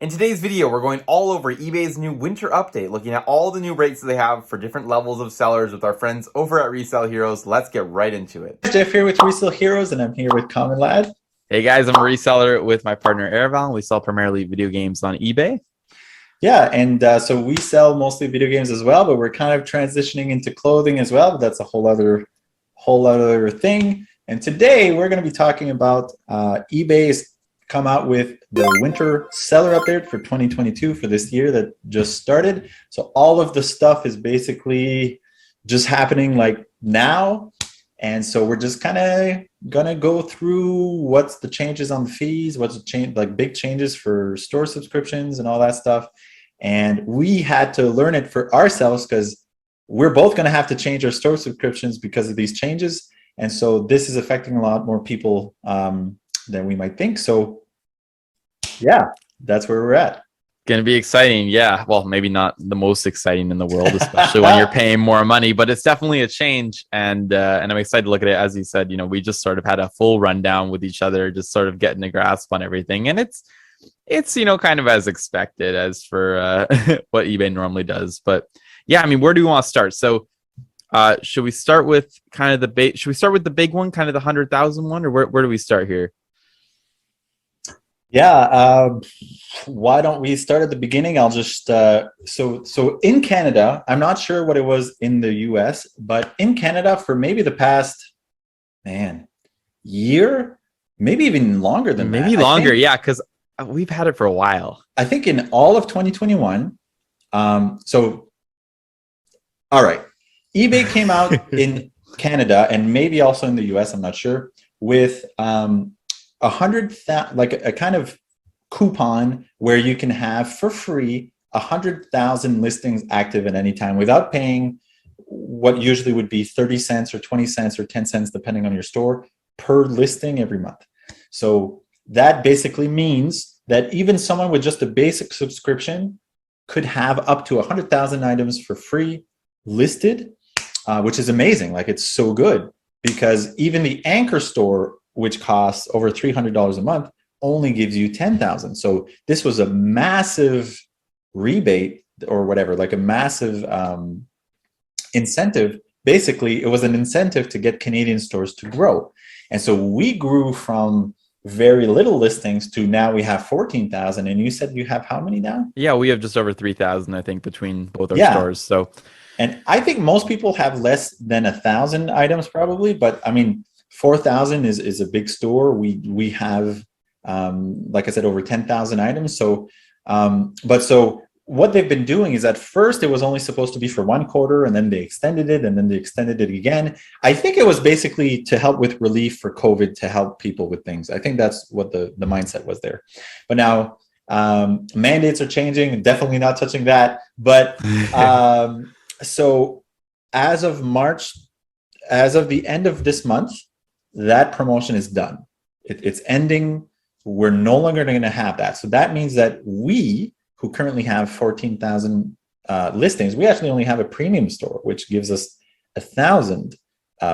In today's video, we're going all over eBay's new winter update, looking at all the new rates that they have for different levels of sellers with our friends over at Resale Heroes. Let's get right into it. Jeff here with Resale Heroes, and I'm here with Commonlad. Hey guys, I'm a reseller with my partner Araval. We sell primarily video games on eBay. Yeah, and so we sell mostly video games as well, but we're kind of transitioning into clothing as well. But that's a whole other thing. And today we're going to be talking about eBay's come out with the winter seller update for 2022 for this year that just started. So all of the stuff is basically just happening like now. And so we're just kind of gonna go through what's the changes on the fees, what's the change, like big changes for store subscriptions and all that stuff. And we had to learn it for ourselves because we're both gonna have to change our store subscriptions because of these changes. And so this is affecting a lot more people than we might think. So yeah, that's where we're at. Going to be exciting. Yeah. Well, maybe not the most exciting in the world, especially when you're paying more money, but it's definitely a change. And I'm excited to look at it. As you said, we just sort of had a full rundown with each other, just sort of getting a grasp on everything. And it's kind of as expected as for what eBay normally does. But yeah, I mean, where do we want to start? So should we start with kind of should we start with the big one, kind of the 100,000 one, or where do we start here? Yeah, why don't we start at the beginning? I'll just so in Canada, I'm not sure what it was in the US, but in Canada for maybe the past year, maybe even longer than that. Maybe longer, yeah, because we've had it for a while. I think in all of 2021. So all right, eBay came out in Canada and maybe also in the US, I'm not sure, with 100,000, like a kind of coupon where you can have for free 100,000 listings active at any time without paying what usually would be 30 cents or 20 cents or 10 cents, depending on your store, per listing every month. So that basically means that even someone with just a basic subscription could have up to 100,000 items for free listed, which is amazing. Like, it's so good because even the anchor store, which costs over $300 a month, only gives you 10,000. So this was a massive rebate or whatever, like a massive incentive. Basically, it was an incentive to get Canadian stores to grow. And so we grew from very little listings to now we have 14,000. And you said you have how many now? Yeah, we have just over 3,000, I think, between both our stores. So, and I think most people have less than 1,000 items probably, but I mean, 4,000 is a big store. We have, like I said, over 10,000 items. So, so what they've been doing is at first it was only supposed to be for one quarter, and then they extended it, and then they extended it again. I think it was basically to help with relief for COVID, to help people with things. I think that's what the mindset was there. But now mandates are changing. Definitely not touching that. But so as of March, as of the end of this month, that promotion is done. It's ending. We're no longer going to have that. So that means that we, who currently have 14,000 listings, we actually only have a premium store, which gives us 1,000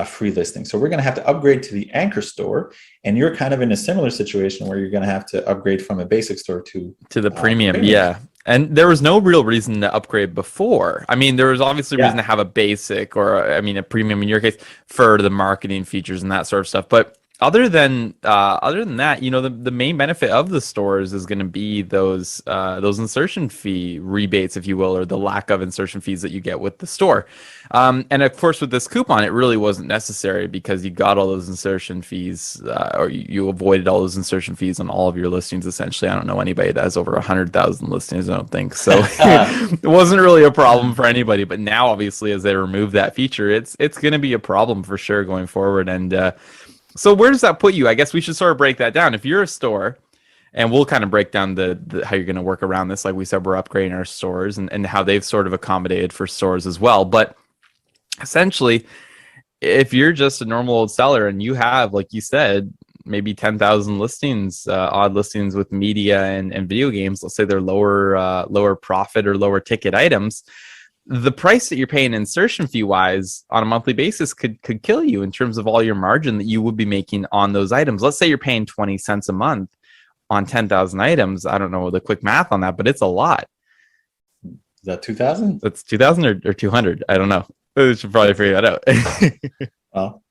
free listings. So we're going to have to upgrade to the anchor store. And you're kind of in a similar situation where you're going to have to upgrade from a basic store to the premium. Yeah. And there was no real reason to upgrade before. I mean, there was obviously reason to have a basic or, I mean, a premium in your case for the marketing features and that sort of stuff. But other than that, the main benefit of the stores is going to be those insertion fee rebates, if you will, or the lack of insertion fees that you get with the store. And of course, with this coupon, it really wasn't necessary because you got all those insertion fees, or you avoided all those insertion fees on all of your listings. Essentially, I don't know anybody that has over 100,000 listings. I don't think so. It wasn't really a problem for anybody. But now, obviously, as they remove that feature, it's going to be a problem for sure going forward. And so where does that put you? I guess we should sort of break that down. If you're a store, and we'll kind of break down the how you're going to work around this. Like we said, we're upgrading our stores and how they've sort of accommodated for stores as well. But essentially, if you're just a normal old seller and you have, like you said, maybe 10,000 listings, odd listings with media and video games, let's say they're lower profit or lower ticket items, the price that you're paying insertion fee wise on a monthly basis could kill you in terms of all your margin that you would be making on those items. Let's say you're paying 20 cents a month on 10,000 items. I don't know the quick math on that, but it's a lot. Is that 2,000? That's 2,000 or 200. I don't know. We should probably figure that out. Well,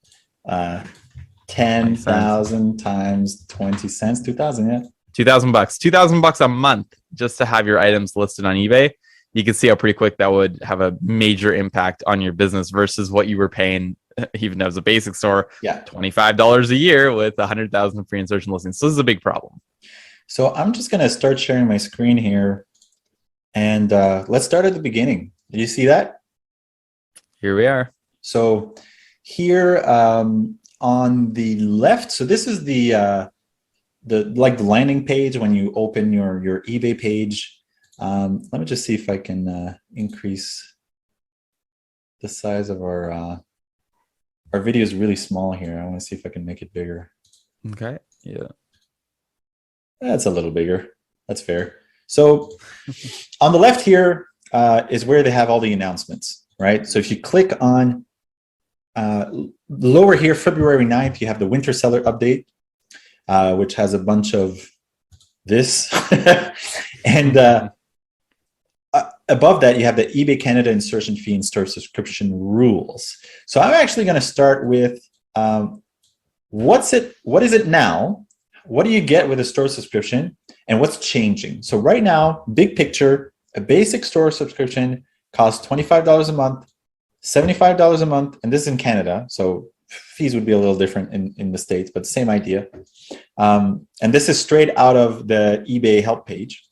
10,000 times 20 cents, 2,000, yeah. $2,000. $2,000 a month just to have your items listed on eBay. You can see how pretty quick that would have a major impact on your business versus what you were paying even as a basic store. Yeah, $25 a year with 100,000 free insertion listings. So this is a big problem. so I'm just going to start sharing my screen here, and let's start at the beginning. Did you see that? Here we are. So here on the left, so this is the landing page when you open your eBay page. Let me just see if I can increase the size of our video is really small here. I want to see if I can make it bigger. Okay. Yeah. That's a little bigger. That's fair. So on the left here is where they have all the announcements, right? So if you click on lower here, February 9th, you have the winter seller update, which has a bunch of this. And above that, you have the eBay Canada insertion fee and store subscription rules. So I'm actually going to start with what is it now? What do you get with a store subscription, and what's changing? So right now, big picture, a basic store subscription costs $25 a month, $75 a month, and this is in Canada. So fees would be a little different in the States, but same idea. And this is straight out of the eBay help page.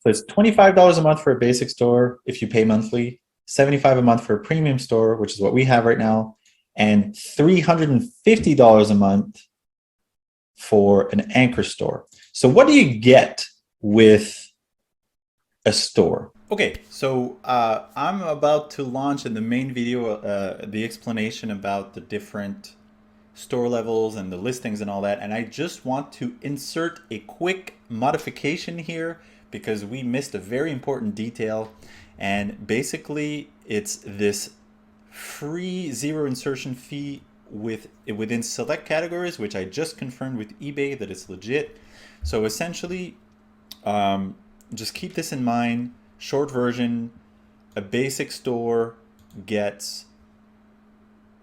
So it's $25 a month for a basic store if you pay monthly, $75 a month for a premium store, which is what we have right now, and $350 a month for an anchor store. So what do you get with a store? Okay, so I'm about to launch in the main video the explanation about the different store levels and the listings and all that, and I just want to insert a quick modification here because we missed a very important detail. And basically it's this free zero insertion fee within select categories, which I just confirmed with eBay that it's legit. So essentially, just keep this in mind. Short version, a basic store gets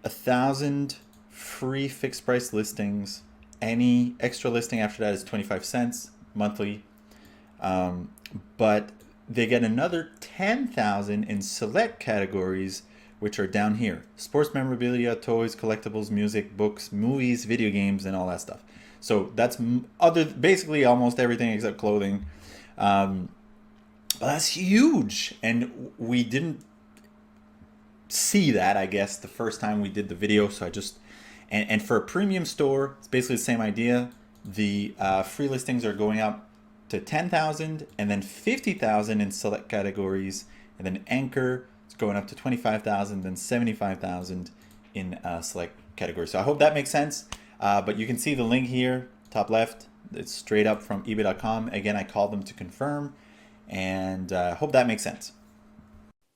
1,000 free fixed price listings. Any extra listing after that is 25 cents monthly. But they get another 10,000 in select categories, which are down here: sports memorabilia, toys, collectibles, music, books, movies, video games, and all that stuff. So that's basically almost everything except clothing. But that's huge, and we didn't see that, I guess, the first time we did the video. So I just and for a premium store, it's basically the same idea. The free listings are going up to 10,000, and then 50,000 in select categories, and then anchor is going up to 25,000, then 75,000 in select categories. So I hope that makes sense. But you can see the link here, top left. It's straight up from ebay.com. Again, I called them to confirm, and hope that makes sense.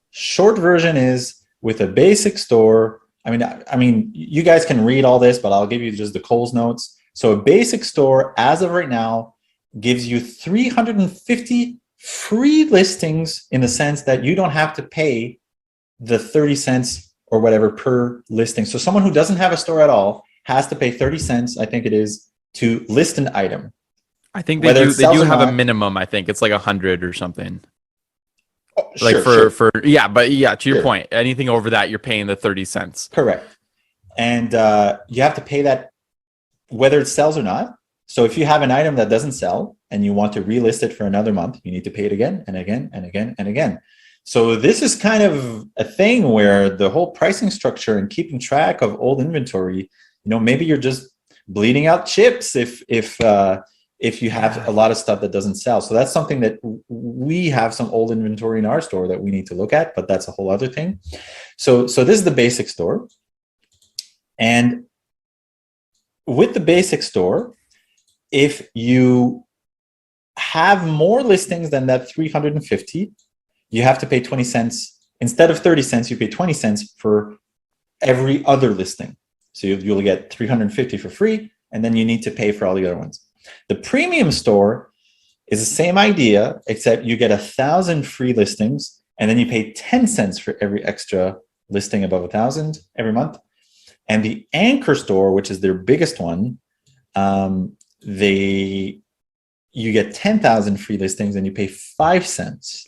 Short version is with a basic store. I mean, you guys can read all this, but I'll give you just the Coles notes. So a basic store, as of right now, gives you 350 free listings in the sense that you don't have to pay the 30 cents or whatever per listing. So someone who doesn't have a store at all has to pay 30 cents, I think it is, to list an item. I think they do have a minimum. I think it's like 100 or something. Oh, like sure. to your point, anything over that, you're paying the 30 cents. Correct. And you have to pay that whether it sells or not. So if you have an item that doesn't sell and you want to relist it for another month, you need to pay it again and again and again and again. So this is kind of a thing where the whole pricing structure and keeping track of old inventory, maybe you're just bleeding out chips if you have a lot of stuff that doesn't sell. So that's something that we have some old inventory in our store that we need to look at, but that's a whole other thing. So this is the basic store. And with the basic store, if you have more listings than that 350, you have to pay 20 cents. Instead of 30 cents, you pay 20 cents for every other listing. So you'll get 350 for free, and then you need to pay for all the other ones. The premium store is the same idea, except you get 1,000 free listings, and then you pay 10 cents for every extra listing above 1,000 every month. And the anchor store, which is their biggest one, you get 10,000 free listings and you pay 5 cents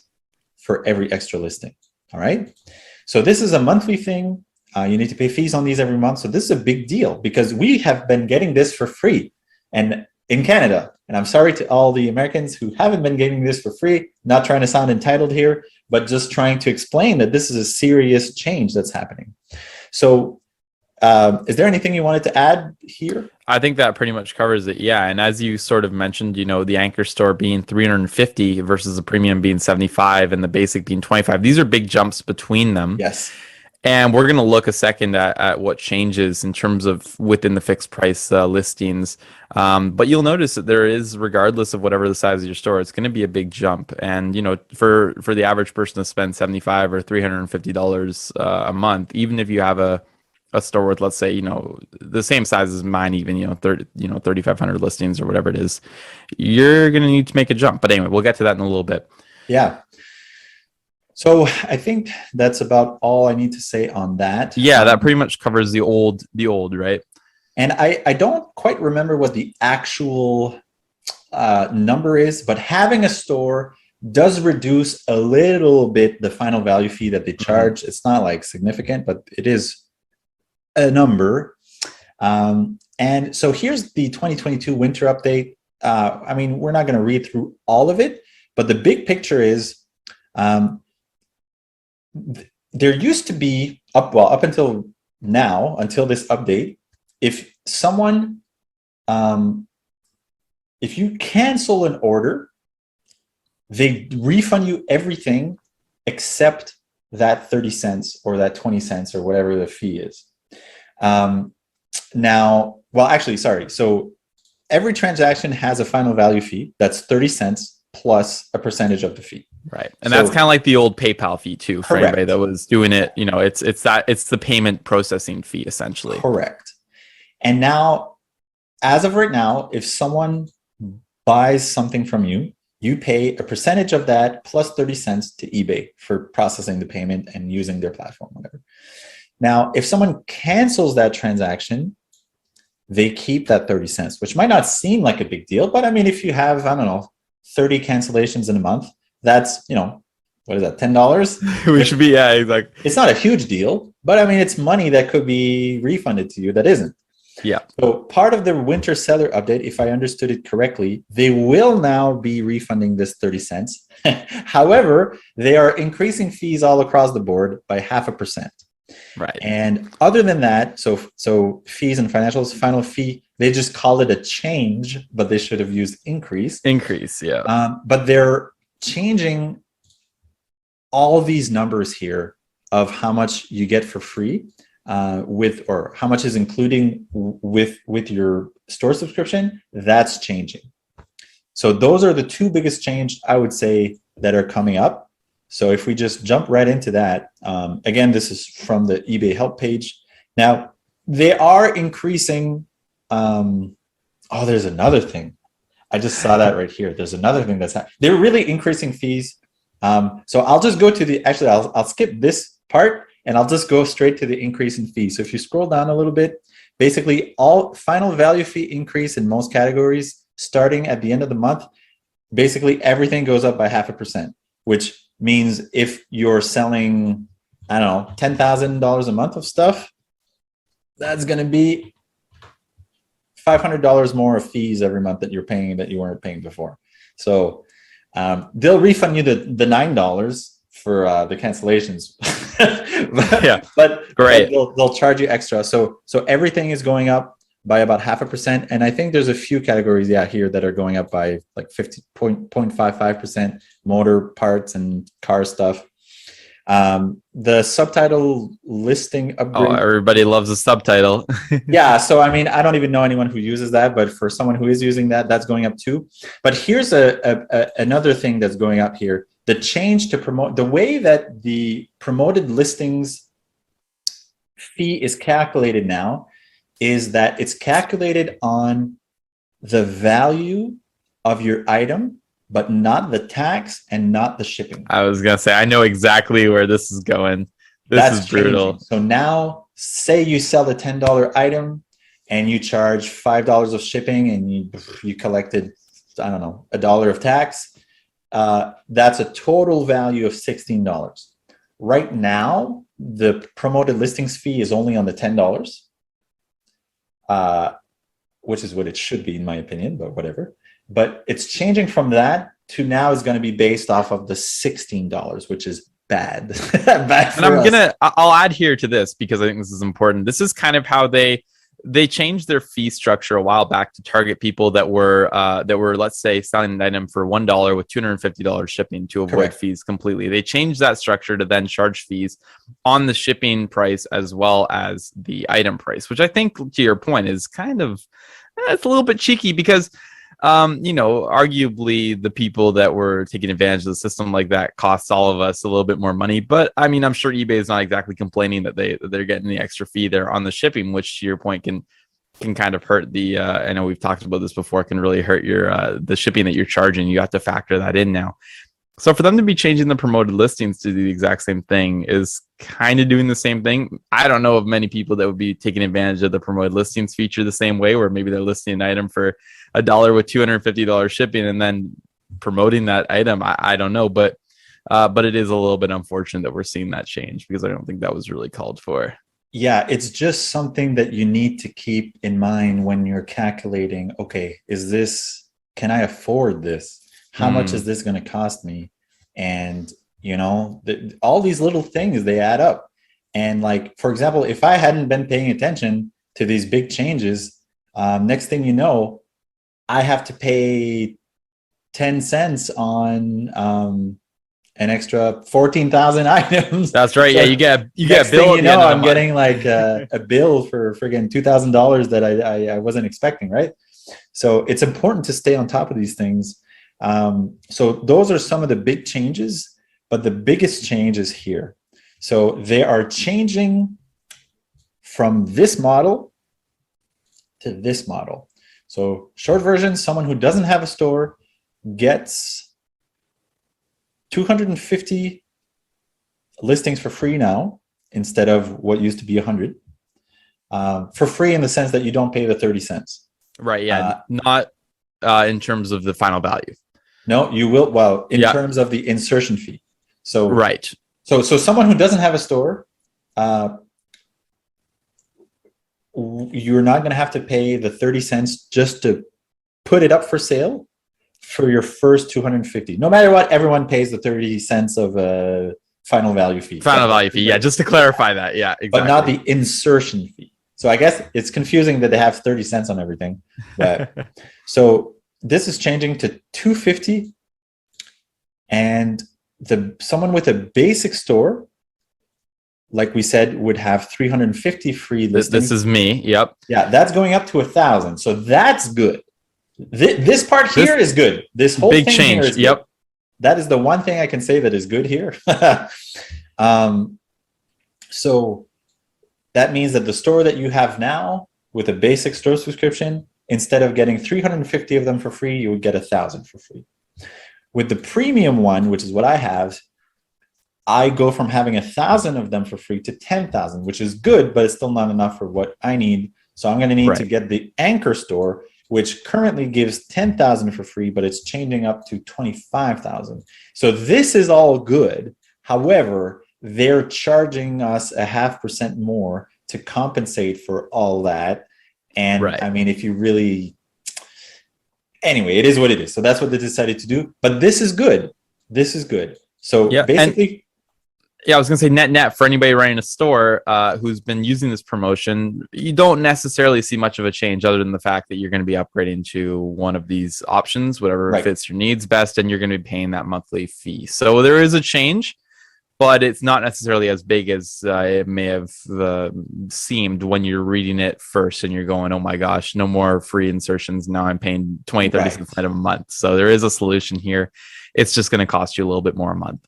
for every extra listing. All right. So this is a monthly thing. You need to pay fees on these every month. So this is a big deal because we have been getting this for free and in Canada. And I'm sorry to all the Americans who haven't been getting this for free, not trying to sound entitled here, but just trying to explain that this is a serious change that's happening. So is there anything you wanted to add here? I think that pretty much covers it. Yeah. And as you sort of mentioned, you know, the anchor store being 350 versus the premium being 75 and the basic being 25. These are big jumps between them. Yes. And we're going to look a second at what changes in terms of within the fixed price listings. But you'll notice that there is, regardless of whatever the size of your store, it's going to be a big jump. And, you know, for the average person to spend $75 or $350 a month, even if you have a store with, let's say, you know, the same size as mine, even, 3,500 listings or whatever it is, you're going to need to make a jump. But anyway, we'll get to that in a little bit. Yeah. So I think that's about all I need to say on that. Yeah, that pretty much covers the old, right? And I don't quite remember what the actual number is, but having a store does reduce a little bit the final value fee that they charge. It's not like significant, but it is a number. And so here's the 2022 winter update. I mean, we're not going to read through all of it, but the big picture is there used to be up until now, until this update, if someone, if you cancel an order, they refund you everything except that 30 cents or that 20 cents or whatever the fee is. Now, well, actually, sorry. So every transaction has a final value fee that's 30 cents plus a percentage of the fee. Right. And that's kind of like the old PayPal fee too, for anybody that was doing it. You know, it's the payment processing fee essentially. Correct. And now, as of right now, if someone buys something from you, you pay a percentage of that plus 30 cents to eBay for processing the payment and using their platform, whatever. Now, if someone cancels that transaction, they keep that 30 cents, which might not seem like a big deal, but I mean, if you have, I don't know, 30 cancellations in a month, that's, you know, what is that, $10? We should be, yeah, exactly. It's not a huge deal, but I mean, it's money that could be refunded to you that isn't. Yeah. So part of the winter seller update, if I understood it correctly, they will now be refunding this 30 cents. However, they are increasing fees all across the board by 0.5%. Right. And other than that, so fees and financials, final fee, they just call it a change, but they should have used increase. Increase, yeah. But they're changing all these numbers here of how much you get for free or how much is including with your store subscription. That's changing. So those are the two biggest change I would say that are coming up. So if we just jump right into that, again, this is from the eBay help page. Now they are increasing. There's another thing. I just saw that right here. There's another thing that's happening. They're really increasing fees. So I'll just go to I'll skip this part and I'll just go straight to the increase in fees. So if you scroll down a little bit, basically all final value fee increase in most categories starting at the end of the month, basically everything goes up by 0.5%, which means if you're selling, I don't know, $10,000 a month of stuff, that's going to be $500 more of fees every month that you're paying that you weren't paying before. So they'll refund you the $9 for the cancellations. but great. They'll charge you extra. So everything is going up by about 0.5%. And I think there's a few categories here that are going up by like 0.55%, motor parts and car stuff. The subtitle listing upgrade. Oh, everybody loves a subtitle. Yeah. So, I mean, I don't even know anyone who uses that, but for someone who is using that, that's going up too. But here's another thing that's going up here. The change to promote, the way that the promoted listings fee is calculated now is that it's calculated on the value of your item, but not the tax and not the shipping. I was gonna say I know exactly where this is going. This is brutal. Changing. So now, say you sell the $10 item and you charge $5 of shipping, and you collected, I don't know, $1 of tax. That's a total value of $16. Right now, the promoted listings fee is only on the $10, which is what it should be in my opinion, but whatever. But it's changing from that to now is going to be based off of the $16, which is bad. Bad for And I'll add here to this because I think this is important. This is kind of how they changed their fee structure a while back to target people that were let's say selling an item for $1 with $250 shipping to avoid Correct. fees completely. They changed that structure to then charge fees on the shipping price as well as the item price, which I think, to your point, is kind of it's a little bit cheeky because arguably the people that were taking advantage of the system like that costs all of us a little bit more money. But I mean, I'm sure eBay is not exactly complaining that they're getting the extra fee there on the shipping, which to your point can kind of hurt the, I know we've talked about this before, can really hurt your, the shipping that you're charging. You have to factor that in now. So for them to be changing the promoted listings to do the exact same thing is kind of doing the same thing. I don't know of many people that would be taking advantage of the promoted listings feature the same way, where maybe they're listing an item for $1 with $250 shipping and then promoting that item. I don't know, but it is a little bit unfortunate that we're seeing that change because I don't think that was really called for. Yeah, it's just something that you need to keep in mind when you're calculating, okay, can I afford this? How much is this going to cost me? And, all these little things, they add up. And like, for example, if I hadn't been paying attention to these big changes, next thing you know, I have to pay 10 cents on an extra 14,000 items. That's right. So yeah, you get a Thing bill. you know, I'm getting like a bill for friggin' $2,000 that I wasn't expecting, right? So it's important to stay on top of these things. So those are some of the big changes, but the biggest change is here. So they are changing from this model to this model. So short version, someone who doesn't have a store gets 250 listings for free now, instead of what used to be 100, for free in the sense that you don't pay the 30 cents. Right. Yeah. Not in terms of the final value. No, you will. Well, in terms of the insertion fee. So right. So someone who doesn't have a store, you're not going to have to pay the 30 cents just to put it up for sale for your first 250. No matter what, everyone pays the 30 cents of a final value fee. Final value fee. Yeah, just to clarify that. Yeah, exactly. But not the insertion fee. So I guess it's confusing that they have 30 cents on everything. But so this is changing to 250, and someone with a basic store, like we said, would have 350 free listings. This is me. Yep. Yeah, that's going up to 1,000. So that's good. This part here is good. This whole big thing change. Here is yep. Good. That is the one thing I can say that is good here. So that means that the store that you have now with a basic store subscription, instead of getting 350 of them for free, you would get 1,000 for free. With the premium one, which is what I have, I go from having 1,000 of them for free to 10,000, which is good, but it's still not enough for what I need. So I'm going to need to get the anchor store, which currently gives 10,000 for free, but it's changing up to 25,000. So this is all good. However, they're charging us 0.5% more to compensate for all that. And I mean, if you really, anyway, it is what it is. So that's what they decided to do. But this is good. This is good. So basically, I was going to say net for anybody running a store who's been using this promotion, you don't necessarily see much of a change other than the fact that you're going to be upgrading to one of these options, whatever fits your needs best, and you're going to be paying that monthly fee. So there is a change, but it's not necessarily as big as it may have seemed when you're reading it first and you're going, oh my gosh, no more free insertions. Now I'm paying 20-30 cents a month. So there is a solution here. It's just going to cost you a little bit more a month.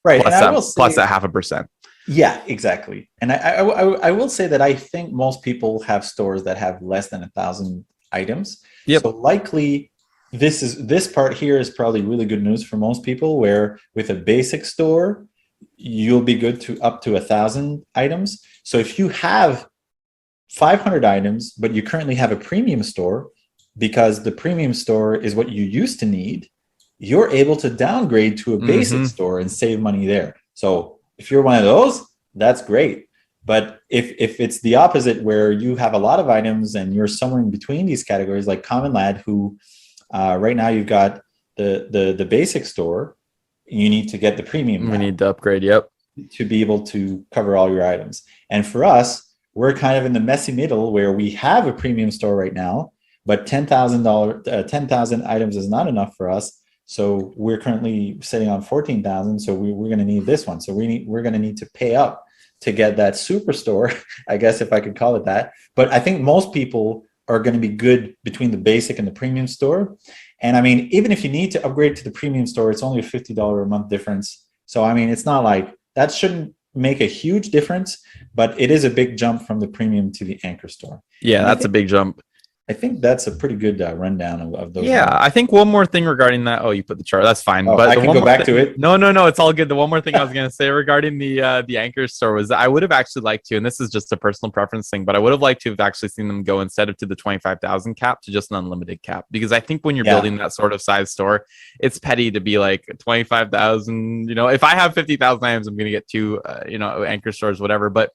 Right. Plus, and plus that 0.5%. Yeah, exactly. And I will say that I think most people have stores that have less than 1,000 items. Yep. So likely this part here is probably really good news for most people, where with a basic store, you'll be good to up to 1,000 items. So if you have 500 items, but you currently have a premium store, because the premium store is what you used to need, you're able to downgrade to a basic store and save money there. So if you're one of those, that's great. But if it's the opposite, where you have a lot of items and you're somewhere in between these categories, like Commonlad, who right now you've got the basic store, you need to get the premium. We need to upgrade. Yep. To be able to cover all your items. And for us, we're kind of in the messy middle, where we have a premium store right now, but $10,000 items is not enough for us. So we're currently sitting on 14,000. So we're going to need this one. So we're going to need to pay up to get that superstore, I guess, if I could call it that. But I think most people are going to be good between the basic and the premium store. And I mean, even if you need to upgrade to the premium store, it's only a $50 a month difference. So I mean, it's not like that shouldn't make a huge difference, but it is a big jump from the premium to the anchor store. Yeah, that's a big jump. I think that's a pretty good rundown of those. Yeah, I think one more thing regarding that. Oh, you put the chart. That's fine. Oh, but I can go back to it. No, it's all good. The one more thing I was going to say regarding the anchor store was that I would have actually liked to, and this is just a personal preference thing, but I would have liked to have actually seen them go, instead of to the 25,000 cap, to just an unlimited cap. Because I think when you're building that sort of size store, it's petty to be like 25,000. You know, if I have 50,000 items, I'm going to get two, anchor stores, whatever. But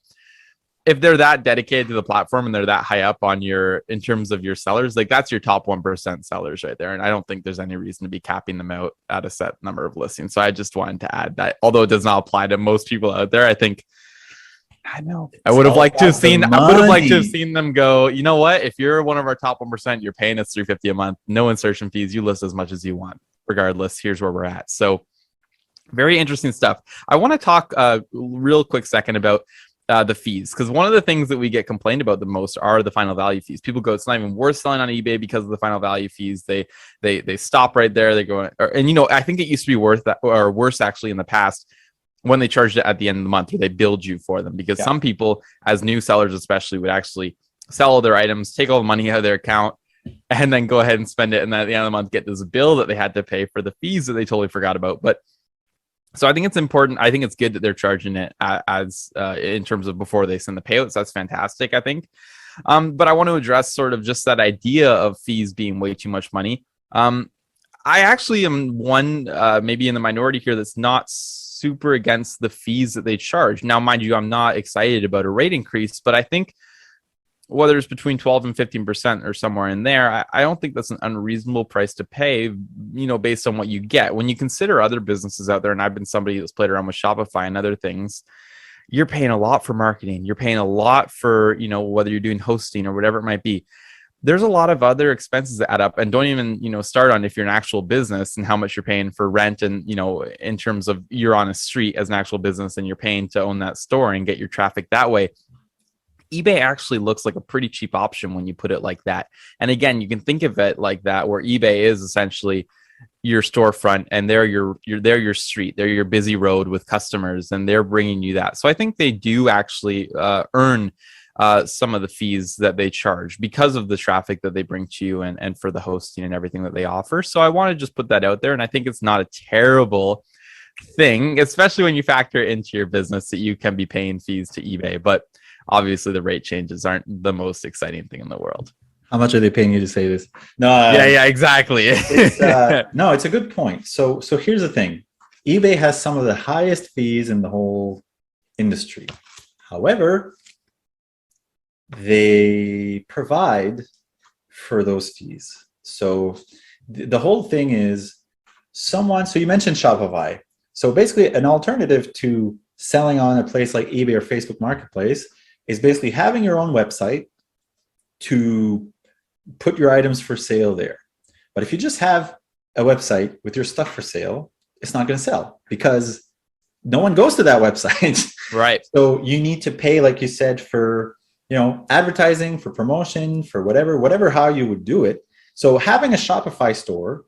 if they're that dedicated to the platform and they're that high up on in terms of your sellers, like that's your top 1% sellers right there. And I don't think there's any reason to be capping them out at a set number of listings. So I just wanted to add that, although it does not apply to most people out there, I think, I would have liked to have seen them go, you know what? If you're one of our top 1%, you're paying us $350 a month, no insertion fees. You list as much as you want. Regardless, here's where we're at. So very interesting stuff. I want to talk real quick second about the fees, because one of the things that we get complained about the most are the final value fees. People go, it's not even worth selling on eBay because of the final value fees. They stop right there. They go, and I think it used to be worth that, or worse actually in the past, when they charged it at the end of the month, or they billed you for them, because some people, as new sellers especially, would actually sell all their items, take all the money out of their account, and then go ahead and spend it, and then at the end of the month get this bill that they had to pay for the fees that they totally forgot about. But so I think it's important. I think it's good that they're charging it as in terms of before they send the payouts. That's fantastic, I think. But I want to address sort of just that idea of fees being way too much money. I actually am one, maybe in the minority here, that's not super against the fees that they charge. Now, mind you, I'm not excited about a rate increase, but I think whether it's between 12 and 15% or somewhere in there, I don't think that's an unreasonable price to pay, based on what you get. When you consider other businesses out there, and I've been somebody that's played around with Shopify and other things, you're paying a lot for marketing. You're paying a lot for, whether you're doing hosting or whatever it might be. There's a lot of other expenses that add up, and don't even, start on if you're an actual business and how much you're paying for rent. And, in terms of you're on a street as an actual business and you're paying to own that store and get your traffic that way. eBay actually looks like a pretty cheap option when you put it like that. And again, you can think of it like that, where eBay is essentially your storefront, and they're your street, they're your busy road with customers, and they're bringing you that. So I think they do actually earn some of the fees that they charge because of the traffic that they bring to you, and for the hosting and everything that they offer. So I want to just put that out there, and I think it's not a terrible thing, especially when you factor into your business that you can be paying fees to eBay. But obviously, the rate changes aren't the most exciting thing in the world. How much are they paying you to say this? No. Yeah, exactly. No, it's a good point. So here's the thing. eBay has some of the highest fees in the whole industry. However, they provide for those fees. So the whole thing is so you mentioned Shopify. So basically an alternative to selling on a place like eBay or Facebook Marketplace is basically having your own website to put your items for sale there. But if you just have a website with your stuff for sale, it's not going to sell because no one goes to that website. Right. So you need to pay, like you said, for advertising, for promotion, for whatever how you would do it. So having a Shopify store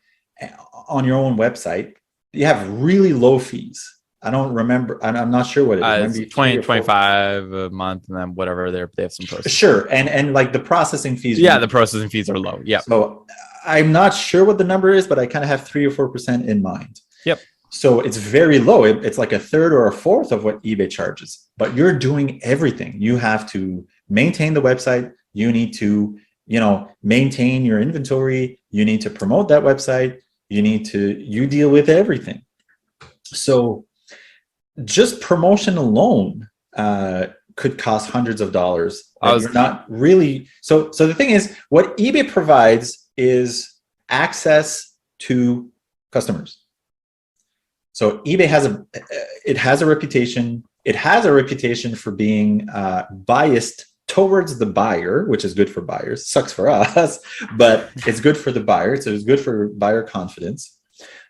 on your own website, you have really low fees. I don't remember. I'm not sure what it is. Maybe It's 20, 3 or 4. 25 a month, and then whatever they have some processing. Sure, and like the processing fees. Yeah, the processing fees are low. Yeah. So I'm not sure what the number is, but I kind of have 3 or 4% in mind. Yep. So it's very low. It's like a third or a fourth of what eBay charges. But you're doing everything. You have to maintain the website. You need to, maintain your inventory. You need to promote that website. You deal with everything. So just promotion alone could cost hundreds of dollars. You're not really. So the thing is, what eBay provides is access to customers. So eBay has a reputation. It has a reputation for being biased towards the buyer, which is good for buyers. Sucks for us, but it's good for the buyer. So it's good for buyer confidence.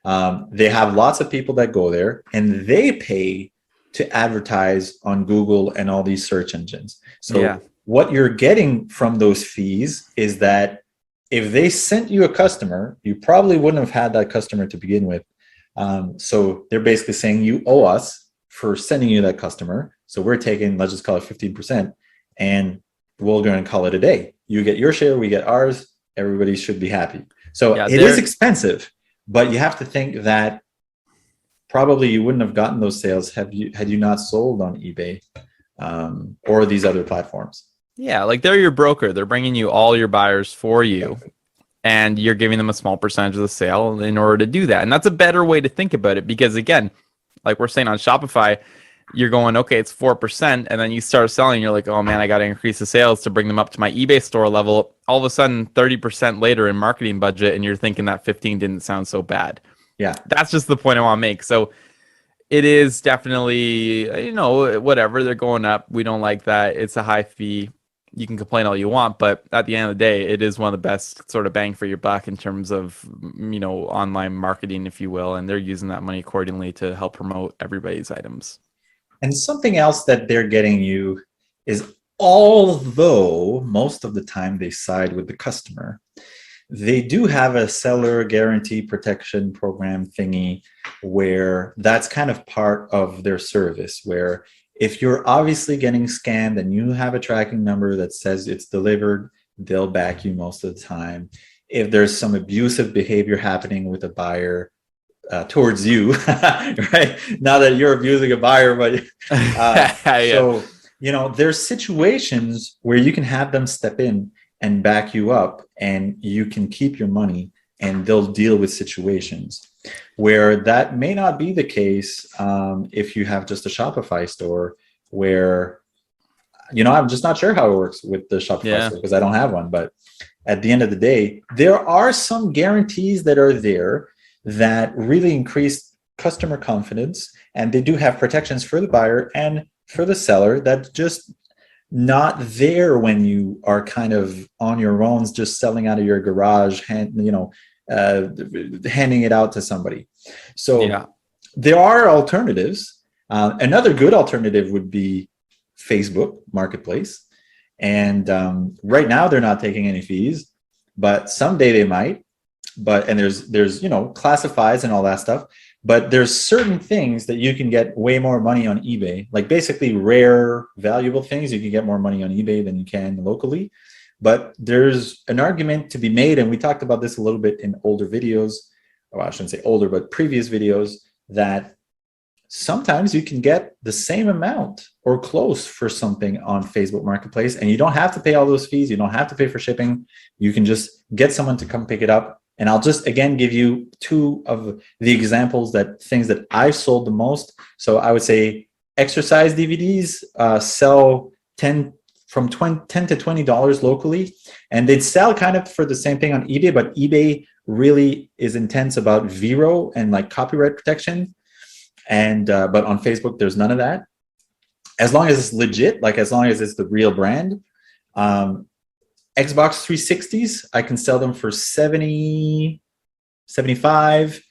They have lots of people that go there, and they pay to advertise on Google and all these search engines. So what you're getting from those fees is that if they sent you a customer, you probably wouldn't have had that customer to begin with. So they're basically saying you owe us for sending you that customer. So we're taking, let's just call it 15%, and we're going to call it a day. You get your share, we get ours. Everybody should be happy. So it is expensive, but you have to think that probably you wouldn't have gotten those sales had you not sold on eBay or these other platforms. Yeah, like they're your broker. They're bringing you all your buyers for you, and you're giving them a small percentage of the sale in order to do that. And that's a better way to think about it, because again, like we're saying on Shopify, you're going, okay, it's 4%, and then you start selling, you're like, oh man, I got to increase the sales to bring them up to my eBay store level. All of a sudden, 30% later in marketing budget, and you're thinking that 15 didn't sound so bad. Yeah, that's just the point I want to make. So it is definitely, whatever, they're going up. We don't like that. It's a high fee. You can complain all you want, but at the end of the day, it is one of the best sort of bang for your buck in terms of, online marketing, if you will. And they're using that money accordingly to help promote everybody's items. And something else that they're getting you is, although most of the time they side with the customer, they do have a seller guarantee protection program thingy where that's kind of part of their service, where if you're obviously getting scammed and you have a tracking number that says it's delivered, they'll back you most of the time. If there's some abusive behavior happening with a buyer towards you, right? Not that you're abusing a buyer, but so, there's situations where you can have them step in and back you up, and you can keep your money, and they'll deal with situations where that may not be the case if you have just a Shopify store where, I'm just not sure how it works with the Shopify store because I don't have one. But at the end of the day, there are some guarantees that are there that really increase customer confidence, and they do have protections for the buyer and for the seller that just not there when you are kind of on your own, just selling out of your garage, handing it out to somebody. So there are alternatives. Another good alternative would be Facebook Marketplace. And right now they're not taking any fees, but someday they might. And there's classifieds and all that stuff. But there's certain things that you can get way more money on eBay, like basically rare, valuable things. You can get more money on eBay than you can locally. But there's an argument to be made, and we talked about this a little bit in older videos, well, I shouldn't say older, but previous videos, that sometimes you can get the same amount or close for something on Facebook Marketplace, and you don't have to pay all those fees. You don't have to pay for shipping. You can just get someone to come pick it up. And I'll just, again, give you two of the examples things that I've sold the most. So I would say exercise DVDs sell $10 to $20 locally. And they'd sell kind of for the same thing on eBay, but eBay really is intense about Vero and like copyright protection. And but on Facebook, there's none of that. As long as it's legit, like as long as it's the real brand. Xbox 360s, I can sell them for $70, $75.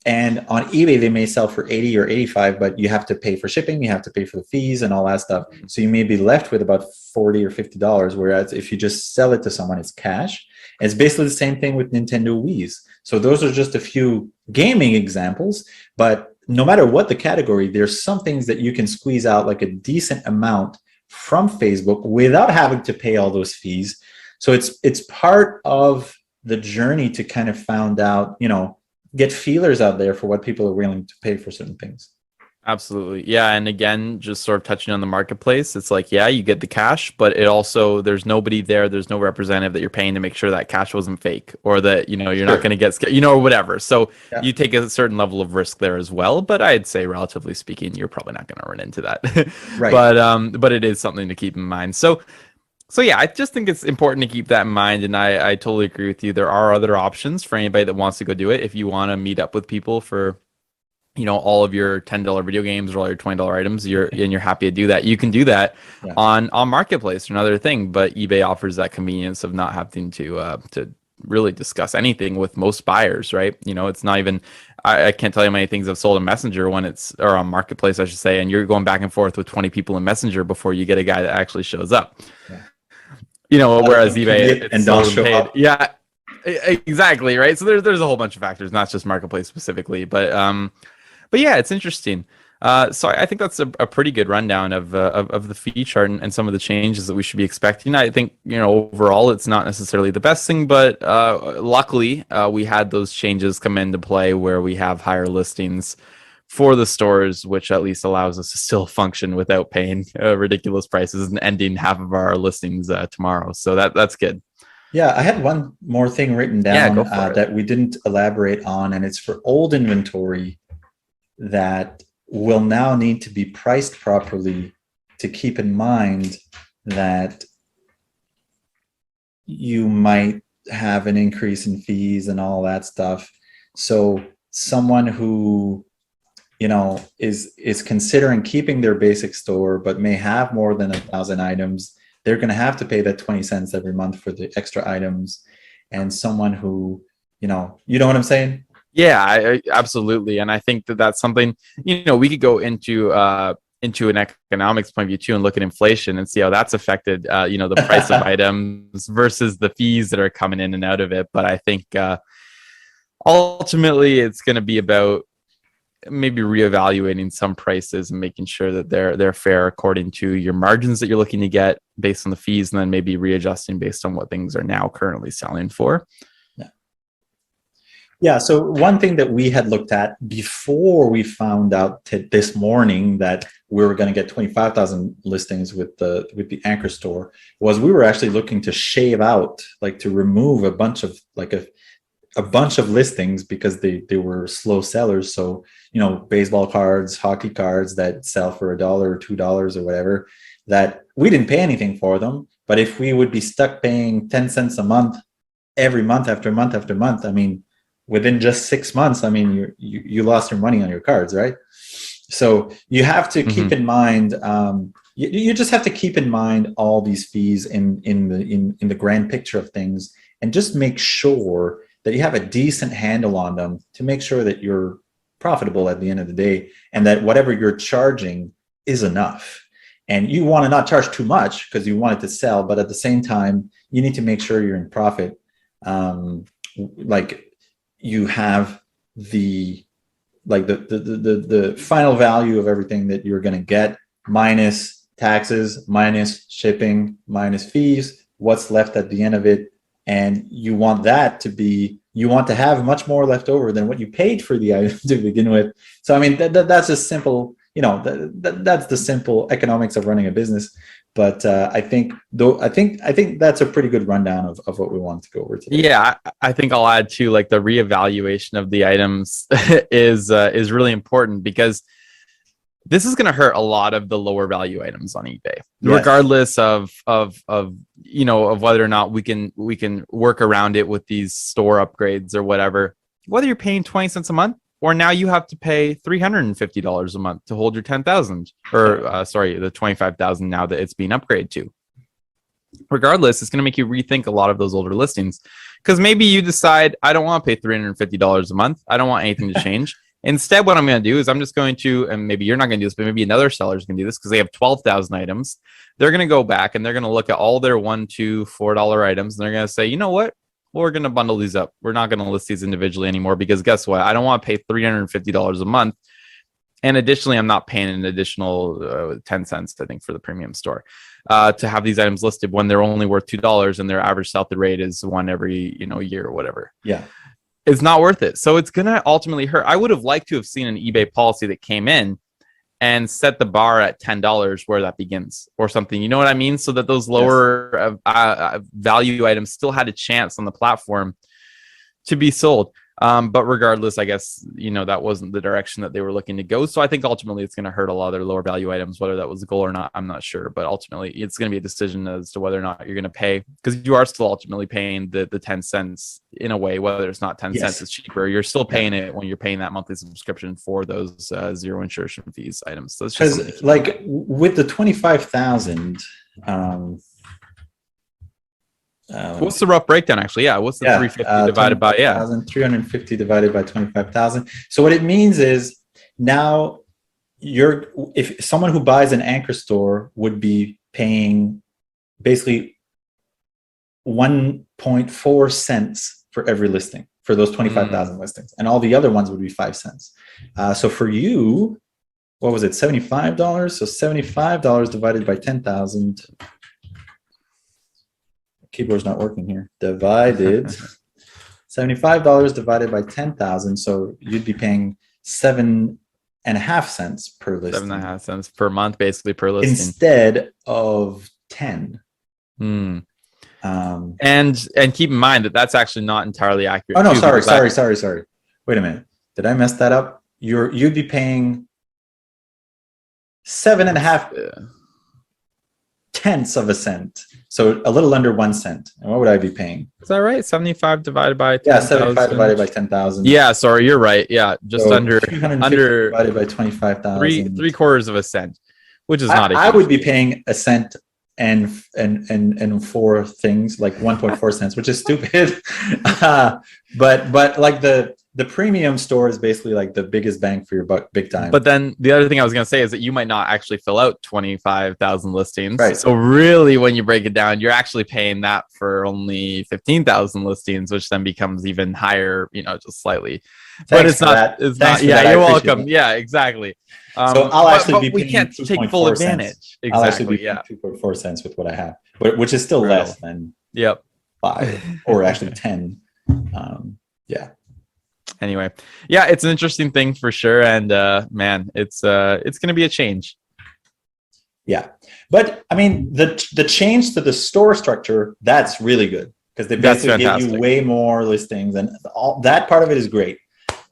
And on eBay, they may sell for $80 or $85, but you have to pay for shipping, you have to pay for the fees and all that stuff. So you may be left with about $40 or $50, whereas if you just sell it to someone, it's cash. And it's basically the same thing with Nintendo Wiis. So those are just a few gaming examples, but no matter what the category, there's some things that you can squeeze out like a decent amount from Facebook without having to pay all those fees. So it's part of the journey to kind of find out, get feelers out there for what people are willing to pay for certain things. Absolutely. Yeah. And again, just sort of touching on the marketplace, it's like, yeah, you get the cash, but it also, there's nobody there. There's no representative that you're paying to make sure that cash wasn't fake, or that, you're not going to get scared, or whatever. So you take a certain level of risk there as well. But I'd say, relatively speaking, you're probably not going to run into that. Right. But it is something to keep in mind. So yeah, I just think it's important to keep that in mind. And I totally agree with you. There are other options for anybody that wants to go do it. If you want to meet up with people for, all of your $10 video games or all your $20 items, you're happy to do that. You can do that on Marketplace or another thing, but eBay offers that convenience of not having to really discuss anything with most buyers, right? It's not even, I can't tell you how many things I've sold in Messenger or on Marketplace, I should say, and you're going back and forth with 20 people in Messenger before you get a guy that actually shows up. Whereas eBay, and don't show up. Yeah, exactly, right? So there's a whole bunch of factors, not just Marketplace specifically, but yeah, it's interesting. So I think that's a pretty good rundown of the fee chart and some of the changes that we should be expecting. I think, overall, it's not necessarily the best thing, but luckily we had those changes come into play where we have higher listings for the stores, which at least allows us to still function without paying ridiculous prices and ending half of our listings tomorrow. So that's good. Yeah, I had one more thing written down that we didn't elaborate on, and it's for old inventory that will now need to be priced properly, to keep in mind that you might have an increase in fees and all that stuff. So someone who, is considering keeping their basic store, but may have more than 1,000 items, they're going to have to pay that 20 cents every month for the extra items. And someone who, you know what I'm saying? Yeah, I absolutely. And I think that's something, we could go into an economics point of view too, and look at inflation and see how that's affected, the price of items versus the fees that are coming in and out of it. But I think ultimately it's going to be about maybe reevaluating some prices and making sure that they're fair according to your margins that you're looking to get based on the fees, and then maybe readjusting based on what things are now currently selling for. Yeah, so one thing that we had looked at before we found out this morning that we were going to get 25,000 listings with the anchor store was we were actually looking to shave out, to remove a bunch of a bunch of listings because they were slow sellers. So, baseball cards, hockey cards that sell for $1 or $2 or whatever, that we didn't pay anything for them. But if we would be stuck paying 10 cents a month, every month after month after month, within just 6 months, you lost your money on your cards, right? So you have to keep in mind, you just have to keep in mind all these fees in the grand picture of things, and just make sure that you have a decent handle on them to make sure that you're profitable at the end of the day, and that whatever you're charging is enough. And you want to not charge too much because you want it to sell, but at the same time, you need to make sure you're in profit. You have the final value of everything that you're going to get, minus taxes, minus shipping, minus fees, what's left at the end of it. And you want you want to have much more left over than what you paid for the item to begin with. So, that's just simple, that's the simple economics of running a business. But I think that's a pretty good rundown of what we want to go over today. Yeah, I think I'll add too, the reevaluation of the items is really important, because this is going to hurt a lot of the lower value items on eBay, regardless of whether or not we can work around it with these store upgrades or whatever. Whether you're paying 20 cents a month, or now you have to pay $350 a month to hold your 10,000, or the 25,000 now that it's being upgraded to. Regardless, it's going to make you rethink a lot of those older listings, because maybe you decide, I don't want to pay $350 a month. I don't want anything to change. Instead, what I'm going to do is I'm just going to, and maybe you're not going to do this, but maybe another seller is going to do this because they have 12,000 items. They're going to go back and they're going to look at all their $1, $2, $4 items, and they're going to say, you know what? We're going to bundle these up. We're not going to list these individually anymore, because guess what? I don't want to pay $350 a month And additionally, I'm not paying an additional 10 cents, I think, for the premium store to have these items listed when they're only worth $2 and their average sell-through rate is one every year or whatever. Yeah. It's not worth it. So it's going to ultimately hurt. I would have liked to have seen an eBay policy that came in and set the bar at $10 where that begins or something. You know what I mean? So that those lower value items still had a chance on the platform to be sold. But regardless, I guess, that wasn't the direction that they were looking to go. So I think ultimately it's going to hurt a lot of their lower value items, whether that was the goal or not, I'm not sure. But ultimately it's going to be a decision as to whether or not you're going to pay, because you are still ultimately paying the 10 cents in a way, whether it's not 10 cents, it's cheaper. You're still paying it when you're paying that monthly subscription for those zero insertion fees items. So it's just like with the 25,000, what's the rough breakdown actually? Yeah. What's the 350 divided by 350 divided by 25,000. So what it means is now if someone who buys an anchor store would be paying basically 1.4 cents for every listing for those 25,000 listings, and all the other ones would be 5 cents. So for you, what was it? $75. So $75 divided by 10,000. Keyboard's not working here. Divided $75 divided by 10,000. So you'd be paying 7.5 cents per listing. 7.5 cents per month, basically, per listing, instead of 10. And keep in mind that that's actually not entirely accurate. Oh no, sorry. Wait a minute. Did I mess that up? You'd be paying 7.5 tenths of a cent. So a little under 1 cent. And what would I be paying? Is that right? 75 divided by 10,000. 75 divided by 10,000. Yeah, sorry, you're right. Yeah, just so under divided by 25,000. Three quarters of a cent, which is not. I would be paying a cent and four things, like 1.4 cents, which is stupid. But like the premium store is basically like the biggest bang for your buck, big time. But then the other thing I was going to say is that you might not actually fill out 25,000 listings. Right. So really, when you break it down, you're actually paying that for only 15,000 listings, which then becomes even higher, just slightly. But it's not. It's not. Yeah, you're welcome. Yeah, exactly. So I'll actually be. We can't take full advantage. Exactly. I'll actually be 2.4 cents with what I have, which is still less than 5 or actually 10. Yeah. Anyway, yeah, it's an interesting thing for sure, and man, it's going to be a change. Yeah, but I mean, the change to the store structure, that's really good, because they basically give you way more listings, and all that part of it is great.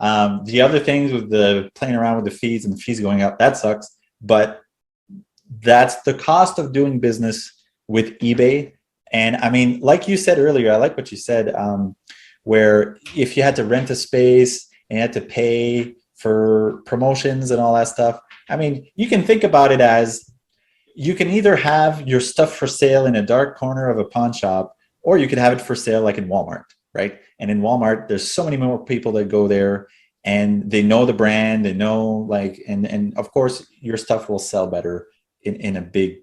The other things with the playing around with the fees and the fees going up, that sucks. But that's the cost of doing business with eBay. And I mean, like you said earlier, I like what you said. Where if you had to rent a space and you had to pay for promotions and all that stuff, I mean, you can think about it as you can either have your stuff for sale in a dark corner of a pawn shop, or you could have it for sale like in Walmart, right? And in Walmart, there's so many more people that go there, and they know the brand, they know and of course your stuff will sell better in a big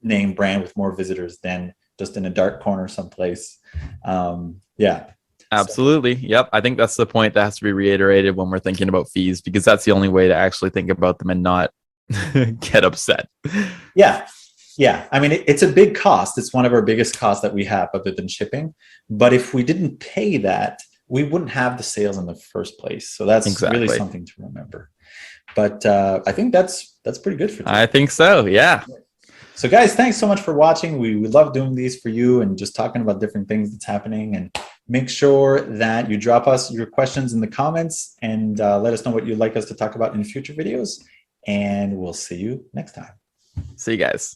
name brand with more visitors than just in a dark corner someplace. Yeah, absolutely. Yep. I think that's the point that has to be reiterated when we're thinking about fees, because that's the only way to actually think about them and not get upset. Yeah. I mean, it's a big cost. It's one of our biggest costs that we have, other than shipping. But if we didn't pay that, we wouldn't have the sales in the first place. So that's really something to remember. But I think that's pretty good for today. I think so. Yeah. So guys, thanks so much for watching. We love doing these for you and just talking about different things that's happening. And make sure that you drop us your questions in the comments and let us know what you'd like us to talk about in future videos. And we'll see you next time. See you guys.